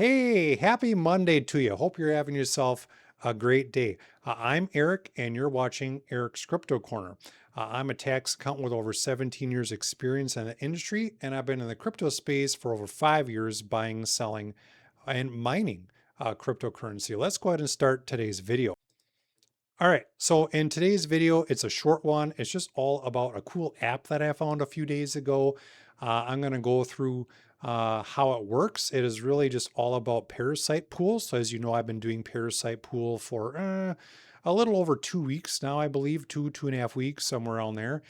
Hey, happy Monday to you. Hope you're having yourself a great day. I'm Eric, and you're watching Eric's Crypto Corner. I'm a tax accountant with over 17 years experience in the industry, and I've been in the crypto space for over 5 years buying, selling, and mining cryptocurrency. Let's go ahead and start today's video. All right, so in today's video, it's a short one. It's just all about a cool app that I found a few days ago. I'm going to go through how it works. It is really just all about Parasite Pool. So as you know, I've been doing Parasite Pool for a little over 2 weeks now, I believe, 2.5 weeks, somewhere around there.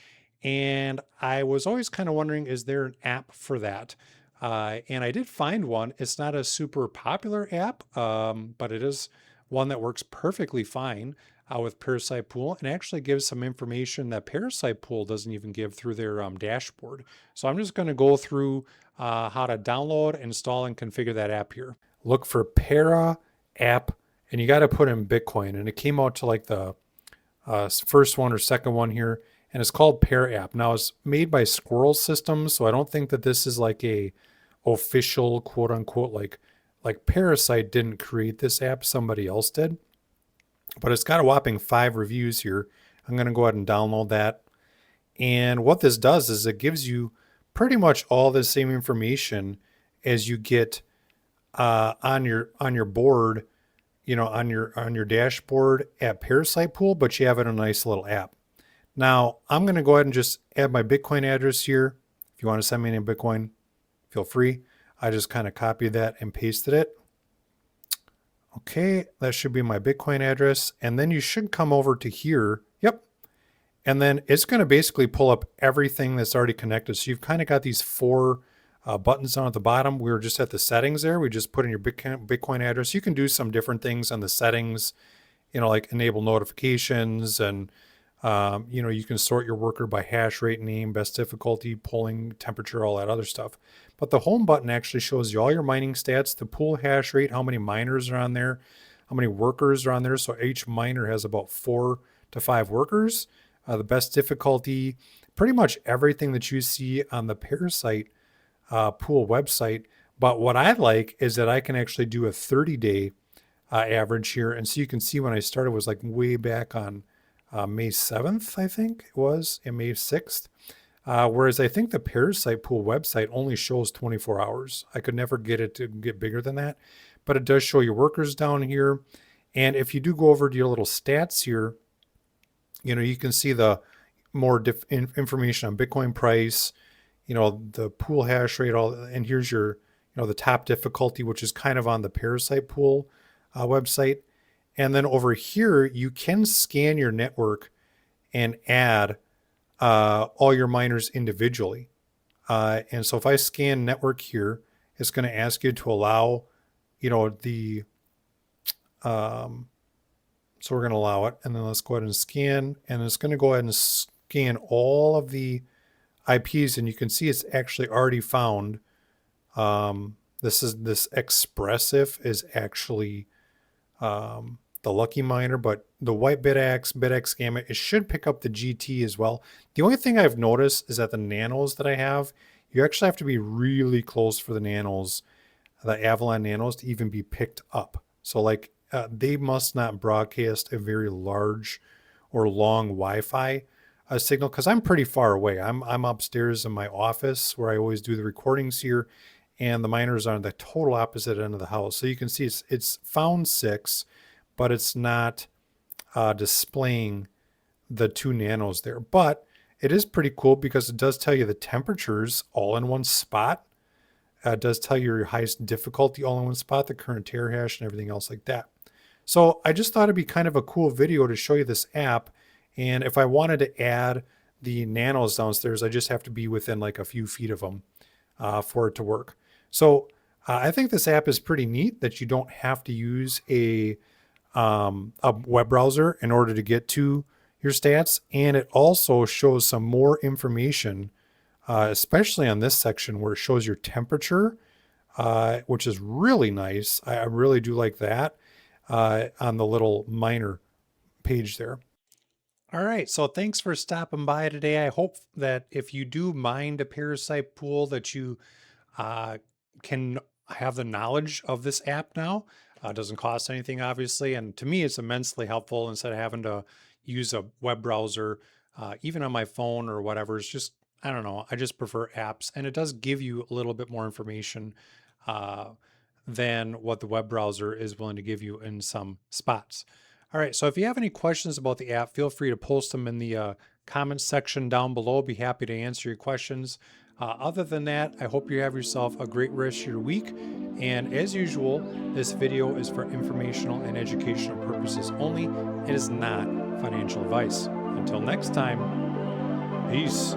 And I was always kind of wondering, is there an app for that? And I did find one. It's not a super popular app, but it is one that works perfectly fine with Parasite Pool and actually gives some information that Parasite Pool doesn't even give through their dashboard. So I'm just going to go through how to download, install, and configure that app here. Look for ParaApp, and you got to put in Bitcoin. And it came out to like the first one or second one here, and it's called ParaApp. Now it's made by Squirrel Systems, so I don't think that this is like a official quote unquote like Parasite didn't create this app, somebody else did. But it's got a whopping 5 reviews here. I'm going to go ahead and download that. And what this does is it gives you pretty much all the same information as you get on your board, on your dashboard at Parasite Pool, but you have it in a nice little app. Now I'm going to go ahead and just add my Bitcoin address here. If you want to send me any Bitcoin, feel free. I just kind of copied that and pasted it. Okay, that should be my Bitcoin address. And then you should come over to here. Yep. And then it's going to basically pull up everything that's already connected. So you've kind of got these 4 buttons down at the bottom. We were just at the settings there. We just put in your Bitcoin address. You can do some different things on the settings, like enable notifications and you can sort your worker by hash rate, name, best difficulty, polling temperature, all that other stuff. But the home button actually shows you all your mining stats, the pool hash rate, how many miners are on there, how many workers are on there. So each miner has about 4 to 5 workers. The best difficulty, pretty much everything that you see on the Parasite Pool website. But what I like is that I can actually do a 30-day average here. And so you can see when I started was like way back on May 7th, I think it was, and May 6th. Whereas I think the Parasite Pool website only shows 24 hours. I could never get it to get bigger than that, but it does show your workers down here. And if you do go over to your little stats here, you can see the more information on Bitcoin price, the pool hash rate, and here's your, the top difficulty, which is kind of on the Parasite Pool website. And then over here, you can scan your network and add all your miners individually. And so if I scan network here, it's going to ask you to allow, the, so we're going to allow it. And then let's go ahead and scan. And it's going to go ahead and scan all of the IPs. And you can see it's actually already found. This expressive is actually the lucky miner, but the white BitX gamma, it should pick up the GT as well. The only thing I've noticed is that the nanos that I have, you actually have to be really close for the nanos, the Avalon nanos, to even be picked up. So like they must not broadcast a very large or long Wi-Fi signal, because I'm pretty far away. I'm upstairs in my office where I always do the recordings here, and the miners are on the total opposite end of the house. So you can see it's found 6, but it's not displaying the 2 nanos there. But it is pretty cool because it does tell you the temperatures all in one spot. It does tell you your highest difficulty all in one spot, the current terahash hash, and everything else like that. So I just thought it'd be kind of a cool video to show you this app. And if I wanted to add the nanos downstairs, I just have to be within like a few feet of them for it to work. So I think this app is pretty neat that you don't have to use a web browser in order to get to your stats. And it also shows some more information, especially on this section where it shows your temperature, which is really nice. I really do like that on the little miner page there. All right, so thanks for stopping by today. I hope that if you do mind a Parasite Pool that you can I have the knowledge of this app now. It doesn't cost anything, obviously. And to me, it's immensely helpful instead of having to use a web browser, even on my phone or whatever. It's just, I don't know. I just prefer apps. And it does give you a little bit more information uh, than what the web browser is willing to give you in some spots. All right. So if you have any questions about the app, feel free to post them in the comments section down below. Be happy to answer your questions. Other than that, I hope you have yourself a great rest of your week. And as usual, this video is for informational and educational purposes only. It is not financial advice. Until next time, peace.